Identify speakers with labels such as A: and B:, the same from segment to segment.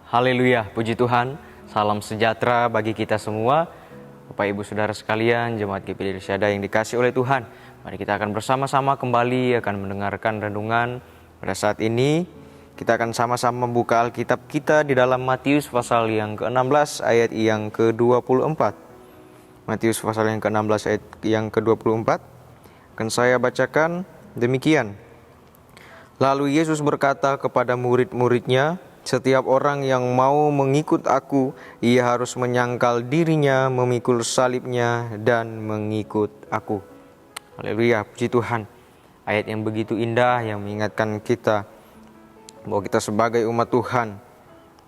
A: Haleluya, puji Tuhan, salam sejahtera bagi kita semua. Bapak Ibu Saudara sekalian, Jemaat GPI Irsyada yang dikasih oleh Tuhan. Mari kita akan bersama-sama kembali akan mendengarkan renungan. Pada saat ini kita akan sama-sama membuka Alkitab kita di dalam Matius pasal yang ke-16 ayat yang ke-24. Matius pasal yang ke-16 ayat yang ke-24. Akan saya bacakan demikian. Lalu Yesus berkata kepada murid-muridnya, "Setiap orang yang mau mengikut aku, ia harus menyangkal dirinya, memikul salibnya, dan mengikut aku." Haleluya, puji Tuhan. Ayat yang begitu indah yang mengingatkan kita bahwa kita sebagai umat Tuhan,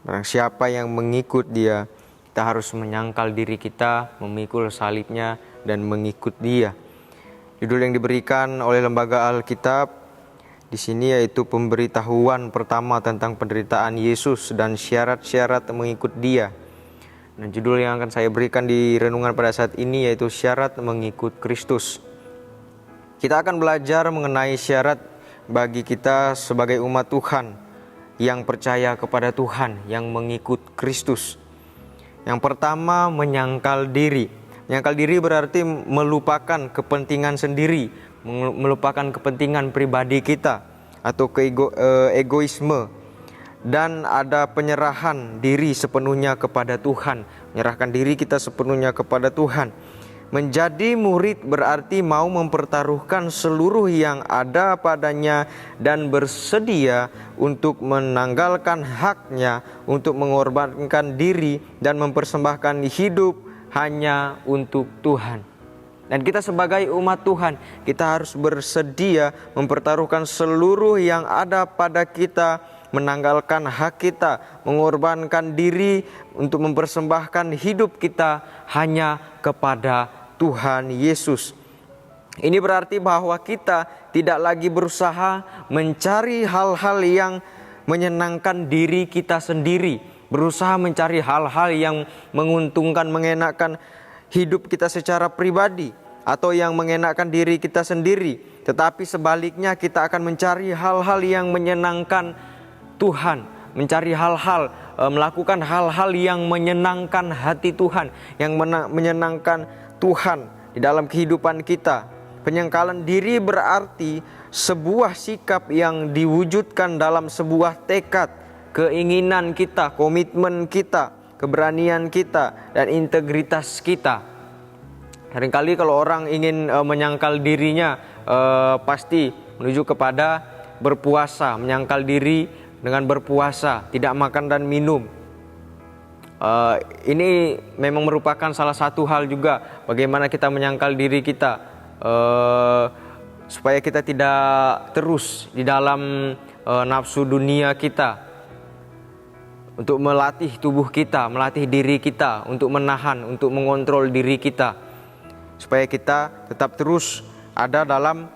A: barang siapa yang mengikut Dia, kita harus menyangkal diri kita, memikul salibnya, dan mengikut Dia. Judul yang diberikan oleh Lembaga Alkitab di sini yaitu pemberitahuan pertama tentang penderitaan Yesus dan syarat-syarat mengikut Dia. Dan judul yang akan saya berikan di renungan pada saat ini yaitu syarat mengikut Kristus. Kita akan belajar mengenai syarat bagi kita sebagai umat Tuhan yang percaya kepada Tuhan, yang mengikut Kristus. Yang pertama, menyangkal diri. Menyangkal diri berarti melupakan kepentingan sendiri, melupakan kepentingan pribadi kita atau egoisme, dan ada penyerahan diri sepenuhnya kepada Tuhan. Menyerahkan diri kita sepenuhnya kepada Tuhan. Menjadi murid berarti mau mempertaruhkan seluruh yang ada padanya dan bersedia untuk menanggalkan haknya, untuk mengorbankan diri dan mempersembahkan hidup hanya untuk Tuhan. Dan kita sebagai umat Tuhan, kita harus bersedia mempertaruhkan seluruh yang ada pada kita, menanggalkan hak kita, mengorbankan diri untuk mempersembahkan hidup kita hanya kepada Tuhan Yesus. Ini berarti bahwa kita tidak lagi berusaha mencari hal-hal yang menyenangkan diri kita sendiri, berusaha mencari hal-hal yang menguntungkan, mengenakan hidup kita secara pribadi atau yang mengenakan diri kita sendiri, tetapi sebaliknya kita akan mencari hal-hal yang menyenangkan Tuhan, mencari hal-hal, melakukan hal-hal yang menyenangkan hati Tuhan, yang menyenangkan Tuhan di dalam kehidupan kita. Penyangkalan diri berarti sebuah sikap yang diwujudkan dalam sebuah tekad, keinginan kita, komitmen kita, keberanian kita, dan integritas kita. Seringkali kalau orang ingin menyangkal dirinya, pasti menuju kepada berpuasa, menyangkal diri dengan berpuasa, tidak makan dan minum. Ini memang merupakan salah satu hal juga bagaimana kita menyangkal diri kita, supaya kita tidak terus di dalam nafsu dunia kita, untuk melatih tubuh kita, melatih diri kita, untuk menahan, untuk mengontrol diri kita, supaya kita tetap terus ada dalam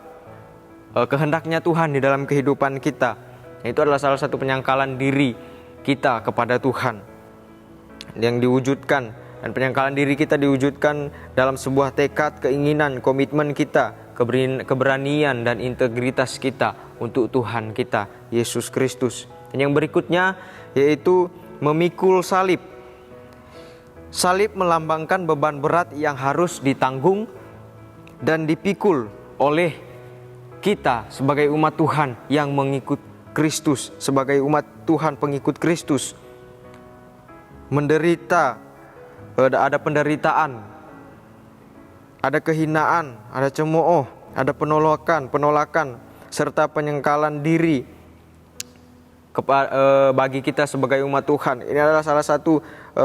A: kehendaknya Tuhan di dalam kehidupan kita. Itu adalah salah satu penyangkalan diri kita kepada Tuhan yang diwujudkan, dan penyangkalan diri kita diwujudkan dalam sebuah tekad, keinginan, komitmen kita, keberanian dan integritas kita untuk Tuhan kita, Yesus Kristus. Dan yang berikutnya yaitu memikul salib. Salib melambangkan beban berat yang harus ditanggung dan dipikul oleh kita sebagai umat Tuhan yang mengikut Kristus, sebagai umat Tuhan pengikut Kristus. Menderita, ada penderitaan, ada kehinaan, ada cemooh, ada penolakan, serta penyangkalan diri bagi kita sebagai umat Tuhan. Ini adalah salah satu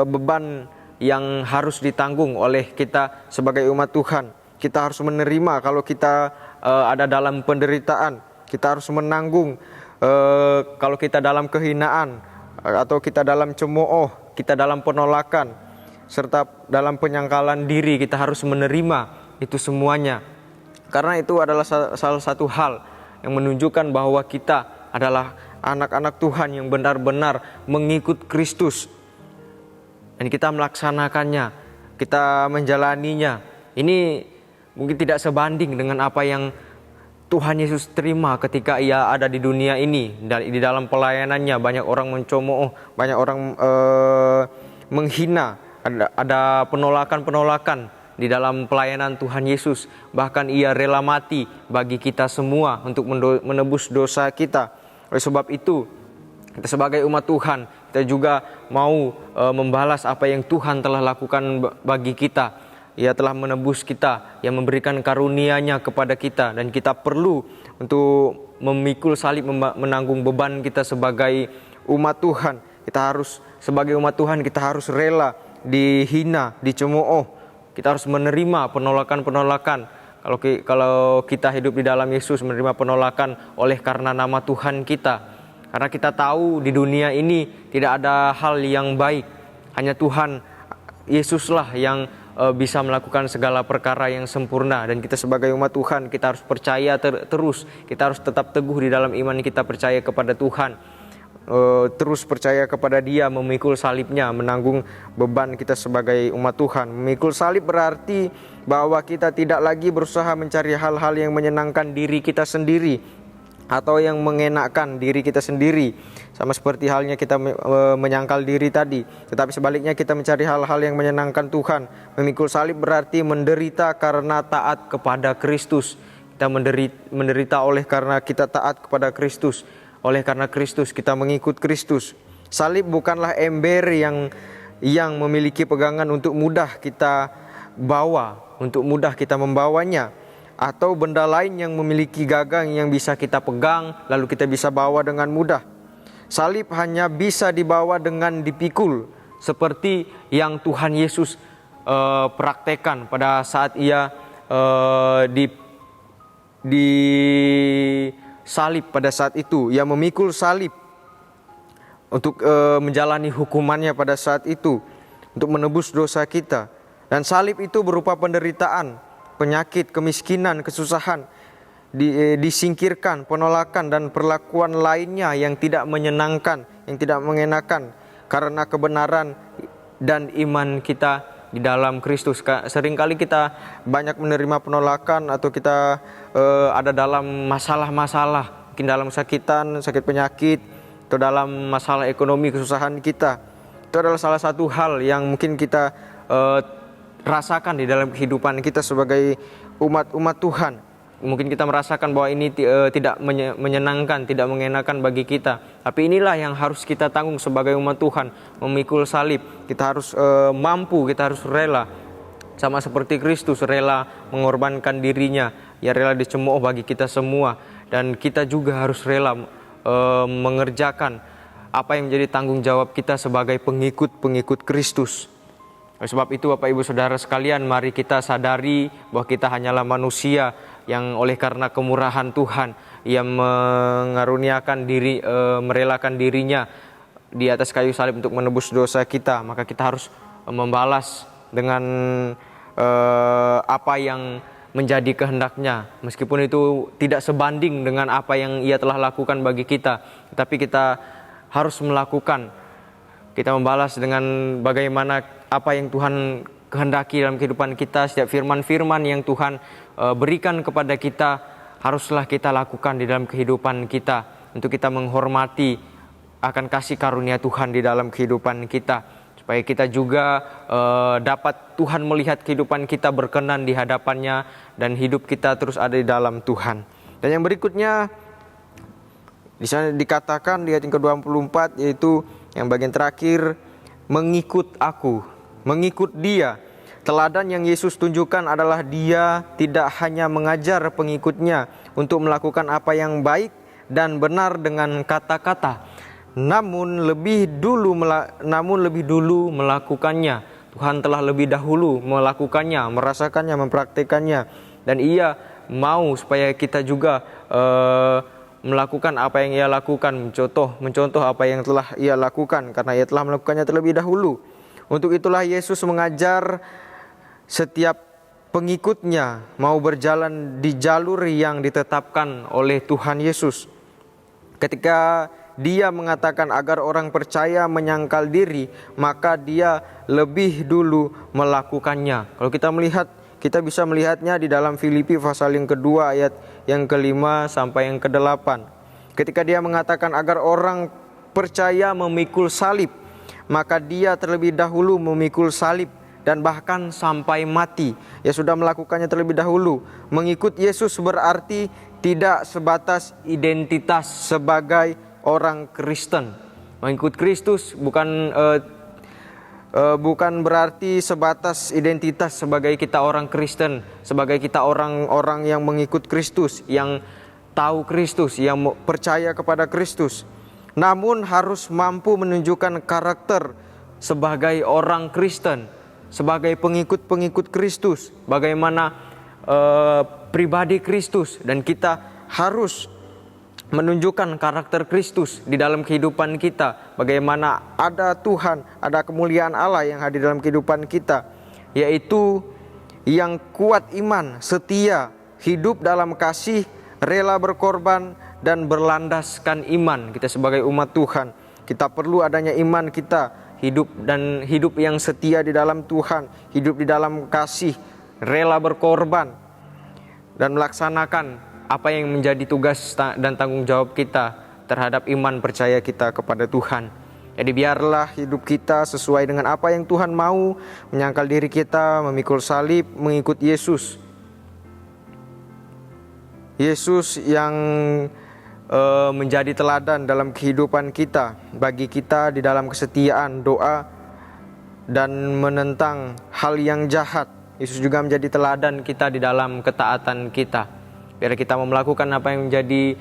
A: beban yang harus ditanggung oleh kita sebagai umat Tuhan. Kita harus menerima kalau kita ada dalam penderitaan. Kita harus menanggung kalau kita dalam kehinaan, atau kita dalam cemooh, kita dalam penolakan, serta dalam penyangkalan diri kita harus menerima itu semuanya. Karena itu adalah salah satu hal yang menunjukkan bahwa kita adalah anak-anak Tuhan yang benar-benar mengikut Kristus. Dan kita melaksanakannya, kita menjalaninya. Ini mungkin tidak sebanding dengan apa yang Tuhan Yesus terima ketika ia ada di dunia ini. Di dalam pelayanannya banyak orang mencemooh, banyak orang menghina, ada penolakan-penolakan di dalam pelayanan Tuhan Yesus. Bahkan ia rela mati bagi kita semua untuk menebus dosa kita. Oleh sebab itu, kita sebagai umat Tuhan, kita juga mau membalas apa yang Tuhan telah lakukan bagi kita. Ia telah menebus kita, Ia memberikan karunia-Nya kepada kita, dan kita perlu untuk memikul salib, menanggung beban kita sebagai umat Tuhan. Kita harus sebagai umat Tuhan, kita harus rela dihina, dicemooh. Kita harus menerima penolakan-penolakan. Kalau kita hidup di dalam Yesus, menerima penolakan oleh karena nama Tuhan kita. Karena kita tahu di dunia ini tidak ada hal yang baik. Hanya Tuhan Yesuslah yang bisa melakukan segala perkara yang sempurna. Dan kita sebagai umat Tuhan, kita harus percaya terus. Kita harus tetap teguh di dalam iman kita, percaya kepada Tuhan, terus percaya kepada Dia, memikul salibnya, menanggung beban kita sebagai umat Tuhan. Memikul salib berarti bahwa kita tidak lagi berusaha mencari hal-hal yang menyenangkan diri kita sendiri atau yang mengenakkan diri kita sendiri, sama seperti halnya kita menyangkal diri tadi. Tetapi sebaliknya kita mencari hal-hal yang menyenangkan Tuhan. Memikul salib berarti menderita karena taat kepada Kristus. Kita menderita oleh karena kita taat kepada Kristus. Oleh karena Kristus kita mengikut Kristus. Salib bukanlah ember yang memiliki pegangan untuk mudah kita bawa, untuk mudah kita membawanya, atau benda lain yang memiliki gagang yang bisa kita pegang lalu kita bisa bawa dengan mudah. Salib hanya bisa dibawa dengan dipikul, seperti yang Tuhan Yesus praktekkan pada saat ia di salib. Pada saat itu ia memikul salib untuk menjalani hukumannya pada saat itu, untuk menebus dosa kita. Dan salib itu berupa penderitaan, penyakit, kemiskinan, kesusahan, disingkirkan, penolakan, dan perlakuan lainnya yang tidak menyenangkan, yang tidak mengenakan, karena kebenaran dan iman kita di dalam Kristus. Seringkali kita banyak menerima penolakan, atau kita ada dalam masalah-masalah, mungkin dalam sakit penyakit, atau dalam masalah ekonomi, kesusahan kita. Itu adalah salah satu hal yang mungkin kita rasakan di dalam kehidupan kita sebagai umat Tuhan. Mungkin kita merasakan bahwa ini tidak menyenangkan, tidak mengenakan bagi kita. Tapi inilah yang harus kita tanggung sebagai umat Tuhan, memikul salib. Kita harus mampu, kita harus rela. Sama seperti Kristus rela mengorbankan dirinya, Ia rela dicemooh bagi kita semua. Dan kita juga harus rela mengerjakan apa yang menjadi tanggung jawab kita sebagai pengikut Kristus. Oleh sebab itu Bapak Ibu Saudara sekalian, mari kita sadari bahwa kita hanyalah manusia yang oleh karena kemurahan Tuhan Ia mengaruniakan diri, merelakan dirinya di atas kayu salib untuk menebus dosa kita. Maka kita harus membalas dengan apa yang menjadi kehendak-Nya, meskipun itu tidak sebanding dengan apa yang Ia telah lakukan bagi kita, tetapi kita harus melakukan. Kita membalas dengan bagaimana apa yang Tuhan kehendaki dalam kehidupan kita. Setiap firman-firman yang Tuhan berikan kepada kita haruslah kita lakukan di dalam kehidupan kita, untuk kita menghormati akan kasih karunia Tuhan di dalam kehidupan kita, supaya kita juga dapat Tuhan melihat kehidupan kita berkenan di hadapannya, dan hidup kita terus ada di dalam Tuhan. Dan yang berikutnya di sana dikatakan di ayat yang ke-24, yaitu yang bagian terakhir, mengikut aku, mengikut Dia. Teladan yang Yesus tunjukkan adalah Dia tidak hanya mengajar pengikutnya untuk melakukan apa yang baik dan benar dengan kata-kata, namun lebih dulu melakukannya. Tuhan telah lebih dahulu melakukannya, merasakannya, mempraktekannya, dan Ia mau supaya kita juga melakukan apa yang Ia lakukan, mencontoh apa yang telah Ia lakukan, karena Ia telah melakukannya terlebih dahulu.
B: Untuk itulah Yesus mengajar setiap pengikutnya mau berjalan di jalur yang ditetapkan oleh Tuhan Yesus. Ketika dia mengatakan agar orang percaya menyangkal diri, maka dia lebih dulu melakukannya. Kalau kita bisa melihatnya di dalam Filipi pasal yang kedua ayat yang kelima sampai yang ke-8. Ketika dia mengatakan agar orang percaya memikul salib, maka dia terlebih dahulu memikul salib dan bahkan sampai mati. Ia sudah melakukannya terlebih dahulu. Mengikut Yesus berarti tidak sebatas identitas sebagai orang Kristen. Mengikut Kristus bukan berarti sebatas identitas sebagai kita orang Kristen, sebagai kita orang-orang yang mengikut Kristus, yang tahu Kristus, yang percaya kepada Kristus. Namun harus mampu menunjukkan karakter sebagai orang Kristen, sebagai pengikut-pengikut Kristus, bagaimana pribadi Kristus, dan kita harus menunjukkan karakter Kristus di dalam kehidupan kita. Bagaimana ada Tuhan, ada kemuliaan Allah yang hadir dalam kehidupan kita, yaitu yang kuat iman, setia, hidup dalam kasih, rela berkorban, dan berlandaskan iman. Kita sebagai umat Tuhan, kita perlu adanya iman kita, hidup yang setia di dalam Tuhan, hidup di dalam kasih, rela berkorban, dan melaksanakan apa yang menjadi tugas dan tanggung jawab kita terhadap iman percaya kita kepada Tuhan. Jadi biarlah hidup kita sesuai dengan apa yang Tuhan mau, menyangkal diri kita, memikul salib, mengikut Yesus. Yesus yang menjadi teladan dalam kehidupan kita, bagi kita di dalam kesetiaan, doa, dan menentang hal yang jahat. Yesus juga menjadi teladan kita di dalam ketaatan kita. Biar kita mau melakukan apa yang menjadi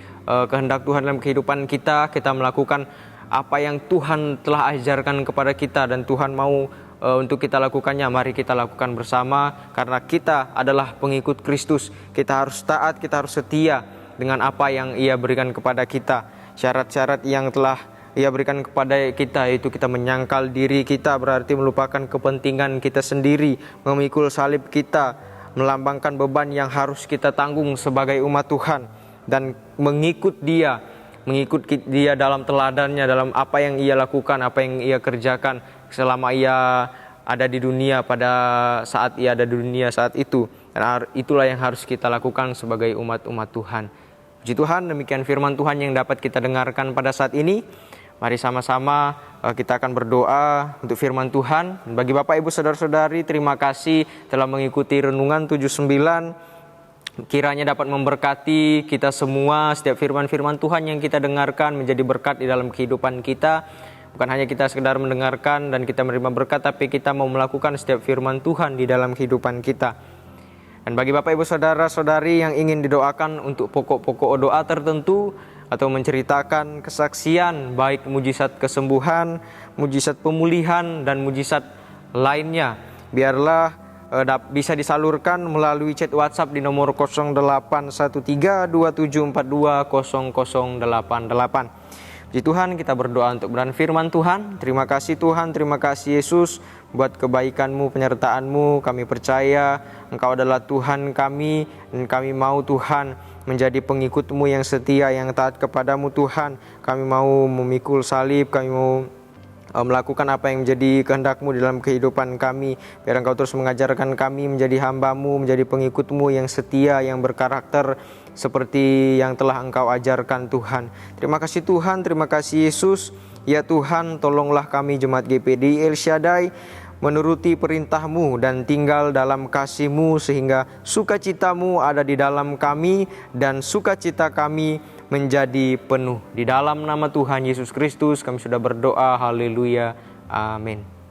B: kehendak Tuhan dalam kehidupan kita, kita melakukan apa yang Tuhan telah ajarkan kepada kita dan Tuhan mau untuk kita lakukannya. Mari kita lakukan bersama, karena kita adalah pengikut Kristus. Kita harus taat, kita harus setia dengan apa yang Ia berikan kepada kita. Syarat-syarat yang telah Ia berikan kepada kita, yaitu kita menyangkal diri kita, berarti melupakan kepentingan kita sendiri, memikul salib kita, melambangkan beban yang harus kita tanggung sebagai umat Tuhan, dan mengikut Dia dalam teladannya, dalam apa yang Ia lakukan, apa yang Ia kerjakan selama Ia ada di dunia, pada saat Ia ada di dunia saat itu. Dan itulah yang harus kita lakukan sebagai umat-umat Tuhan. Puji Tuhan, demikian firman Tuhan yang dapat kita dengarkan pada saat ini. Mari sama-sama kita akan berdoa untuk firman Tuhan. Bagi Bapak, Ibu, Saudara-saudari, terima kasih telah mengikuti Renungan 79. Kiranya dapat memberkati kita semua. Setiap firman-firman Tuhan yang kita dengarkan menjadi berkat di dalam kehidupan kita. Bukan hanya kita sekedar mendengarkan dan kita menerima berkat, tapi kita mau melakukan setiap firman Tuhan di dalam kehidupan kita. Dan bagi Bapak, Ibu, Saudara-saudari yang ingin didoakan untuk pokok-pokok doa tertentu, atau menceritakan kesaksian, baik mujizat kesembuhan, mujizat pemulihan, dan mujizat lainnya, biarlah bisa disalurkan melalui chat WhatsApp di nomor 081327420088. Puji Tuhan, kita berdoa untuk kebenaran firman Tuhan. Terima kasih Tuhan, terima kasih Yesus buat kebaikan-Mu, penyertaan-Mu. Kami percaya Engkau adalah Tuhan kami, dan kami mau Tuhan menjadi pengikut-Mu yang setia, yang taat kepadamu Tuhan. Kami mau memikul salib, kami mau melakukan apa yang menjadi kehendak-Mu dalam kehidupan kami. Biar Engkau terus mengajarkan kami menjadi hamba-Mu, menjadi pengikut-Mu yang setia, yang berkarakter seperti yang telah Engkau ajarkan Tuhan. Terima kasih Tuhan, terima kasih Yesus. Ya Tuhan, tolonglah kami jemaat GPD El Shaddai menuruti perintah-Mu dan tinggal dalam kasih-Mu, sehingga sukacita-Mu ada di dalam kami dan sukacita kami menjadi penuh. Di dalam nama Tuhan Yesus Kristus kami sudah berdoa. Haleluya. Amin.